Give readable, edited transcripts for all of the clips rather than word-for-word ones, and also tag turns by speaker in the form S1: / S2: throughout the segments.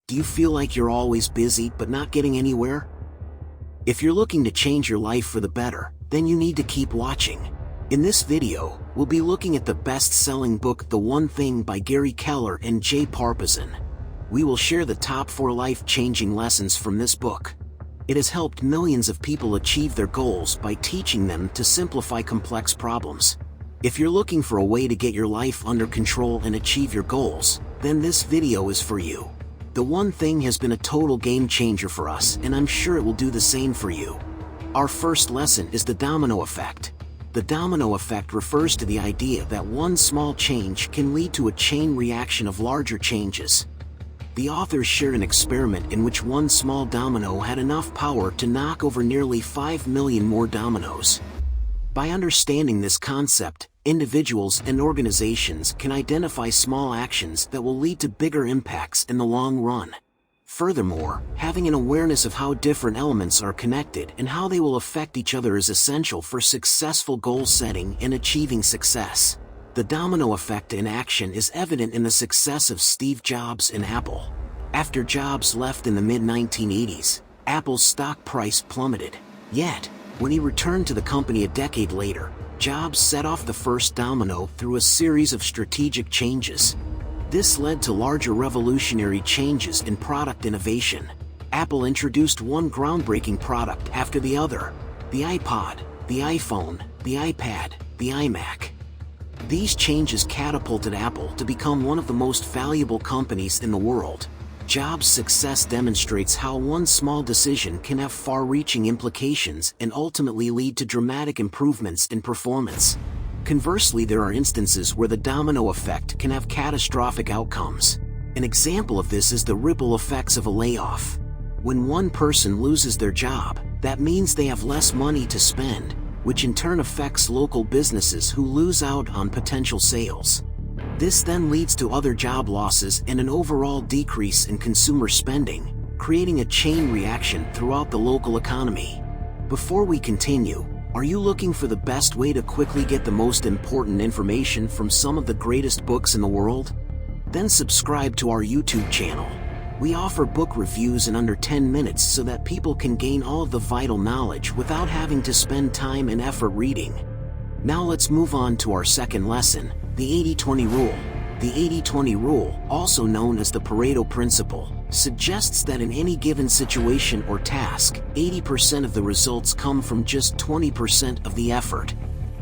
S1: Do you feel like you're always busy but not getting anywhere? If you're looking to change your life for the better, then you need to keep watching. In this video, we'll be looking at the best-selling book The One Thing by Gary Keller and J. Papasan. We will share the top 4 life-changing lessons from this book. It has helped millions of people achieve their goals by teaching them to simplify complex problems. If you're looking for a way to get your life under control and achieve your goals, then this video is for you. The One Thing has been a total game changer for us, and I'm sure it will do the same for you. Our first lesson is the domino effect. The domino effect refers to the idea that one small change can lead to a chain reaction of larger changes. The authors share an experiment in which one small domino had enough power to knock over nearly 5 million more dominoes. By understanding this concept, individuals and organizations can identify small actions that will lead to bigger impacts in the long run. Furthermore, having an awareness of how different elements are connected and how they will affect each other is essential for successful goal setting and achieving success. The domino effect in action is evident in the success of Steve Jobs and Apple. After Jobs left in the mid-1980s, Apple's stock price plummeted. Yet, when he returned to the company a decade later, Jobs set off the first domino through a series of strategic changes. This led to larger revolutionary changes in product innovation. Apple introduced one groundbreaking product after the other: the iPod, the iPhone, the iPad, the iMac. These changes catapulted Apple to become one of the most valuable companies in the world. Jobs' success demonstrates how one small decision can have far-reaching implications and ultimately lead to dramatic improvements in performance. Conversely, there are instances where the domino effect can have catastrophic outcomes. An example of this is the ripple effects of a layoff. When one person loses their job, that means they have less money to spend, which in turn affects local businesses who lose out on potential sales. This then leads to other job losses and an overall decrease in consumer spending, creating a chain reaction throughout the local economy. Before we continue, are you looking for the best way to quickly get the most important information from some of the greatest books in the world? Then subscribe to our YouTube channel. We offer book reviews in under 10 minutes so that people can gain all of the vital knowledge without having to spend time and effort reading. Now let's move on to our second lesson, the 80-20 rule. The 80-20 rule, also known as the Pareto principle, suggests that in any given situation or task, 80% of the results come from just 20% of the effort.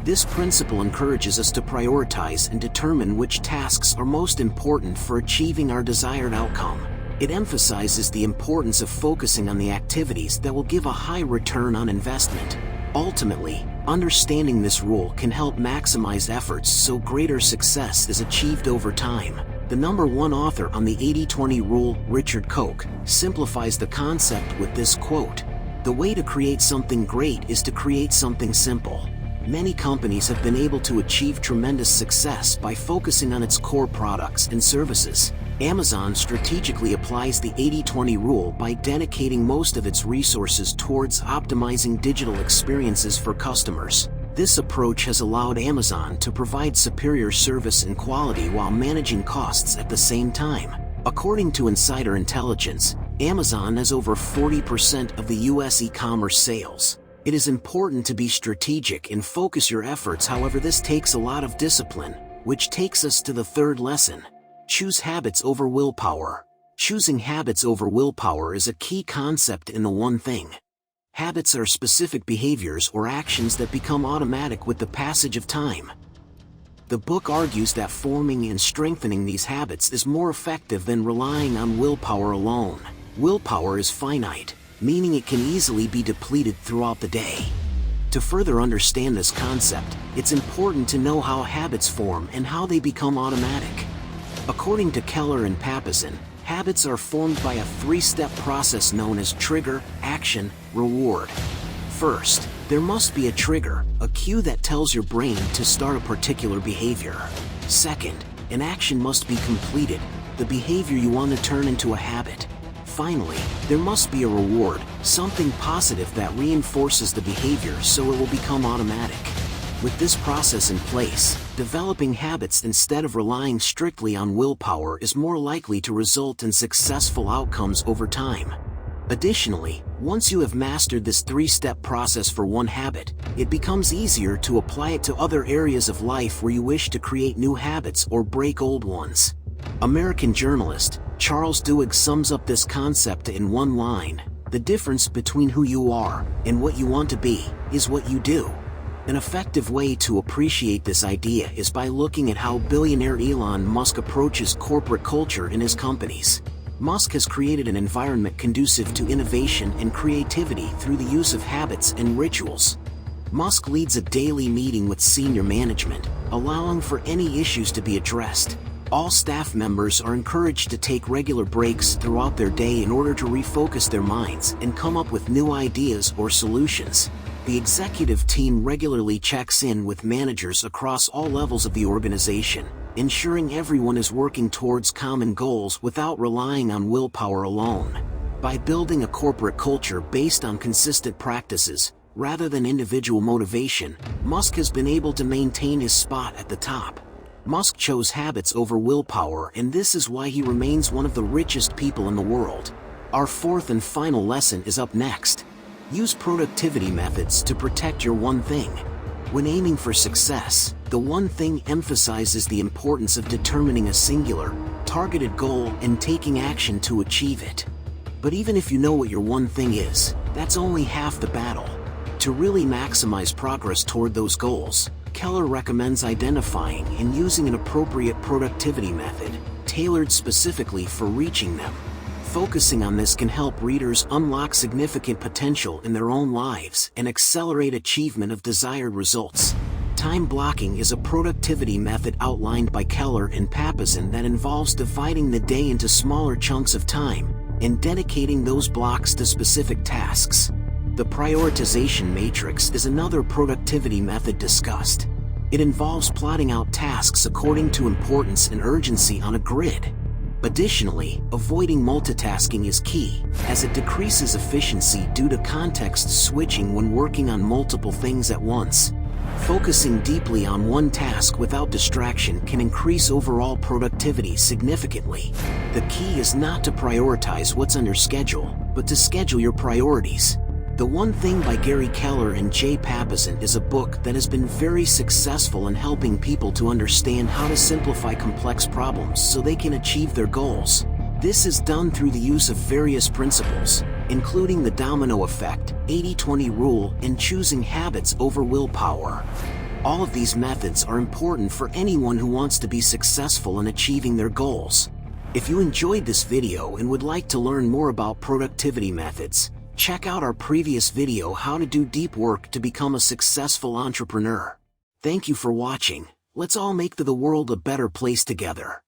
S1: This principle encourages us to prioritize and determine which tasks are most important for achieving our desired outcome. It emphasizes the importance of focusing on the activities that will give a high return on investment. Ultimately, understanding this rule can help maximize efforts so greater success is achieved over time. The #1 author on the 80-20 rule, Richard Koch, simplifies the concept with this quote: "The way to create something great is to create something simple." Many companies have been able to achieve tremendous success by focusing on its core products and services. Amazon strategically applies the 80-20 rule by dedicating most of its resources towards optimizing digital experiences for customers. This approach has allowed Amazon to provide superior service and quality while managing costs at the same time. According to insider intelligence, Amazon has over 40% of the US e-commerce sales. It is important to be strategic and focus your efforts, however this takes a lot of discipline, which takes us to the third lesson. Choose habits over willpower. Choosing habits over willpower is a key concept in The One Thing. Habits are specific behaviors or actions that become automatic with the passage of time. The book argues that forming and strengthening these habits is more effective than relying on willpower alone. Willpower is finite, meaning it can easily be depleted throughout the day. To further understand this concept, it's important to know how habits form and how they become automatic. According to Keller and Papasan, habits are formed by a 3-step process known as trigger, action, reward. First, there must be a trigger, a cue that tells your brain to start a particular behavior. Second, an action must be completed, the behavior you want to turn into a habit. Finally, there must be a reward, something positive that reinforces the behavior so it will become automatic. With this process in place, Developing habits instead of relying strictly on willpower is more likely to result in successful outcomes over time. Additionally, once you have mastered this 3-step process for one habit, it becomes easier to apply it to other areas of life where you wish to create new habits or break old ones. American journalist Charles Duhigg sums up this concept in one line: "The difference between who you are and what you want to be is what you do." An effective way to appreciate this idea is by looking at how billionaire Elon Musk approaches corporate culture in his companies. Musk has created an environment conducive to innovation and creativity through the use of habits and rituals. Musk leads a daily meeting with senior management, allowing for any issues to be addressed. All staff members are encouraged to take regular breaks throughout their day in order to refocus their minds and come up with new ideas or solutions. The executive team regularly checks in with managers across all levels of the organization, ensuring everyone is working towards common goals without relying on willpower alone. By building a corporate culture based on consistent practices, rather than individual motivation, Musk has been able to maintain his spot at the top. Musk chose habits over willpower, and this is why he remains one of the richest people in the world. Our fourth and final lesson is up next. Use productivity methods to protect your one thing. When aiming for success, the one thing emphasizes the importance of determining a singular, targeted goal and taking action to achieve it. But even if you know what your one thing is, that's only half the battle. To really maximize progress toward those goals, Keller recommends identifying and using an appropriate productivity method, tailored specifically for reaching them. Focusing on this can help readers unlock significant potential in their own lives and accelerate achievement of desired results. Time blocking is a productivity method outlined by Keller and Papasan that involves dividing the day into smaller chunks of time and dedicating those blocks to specific tasks. The prioritization matrix is another productivity method discussed. It involves plotting out tasks according to importance and urgency on a grid. Additionally, avoiding multitasking is key, as it decreases efficiency due to context switching when working on multiple things at once. Focusing deeply on one task without distraction can increase overall productivity significantly. The key is not to prioritize what's on your schedule, but to schedule your priorities. The One Thing by Gary Keller and J. Papasan is a book that has been very successful in helping people to understand how to simplify complex problems so they can achieve their goals. This is done through the use of various principles, including the Domino Effect, 80-20 rule, and choosing habits over willpower. All of these methods are important for anyone who wants to be successful in achieving their goals. If you enjoyed this video and would like to learn more about productivity methods, check out our previous video, How to Do Deep Work to Become a Successful Entrepreneur. Thank you for watching. Let's all make the world a better place together.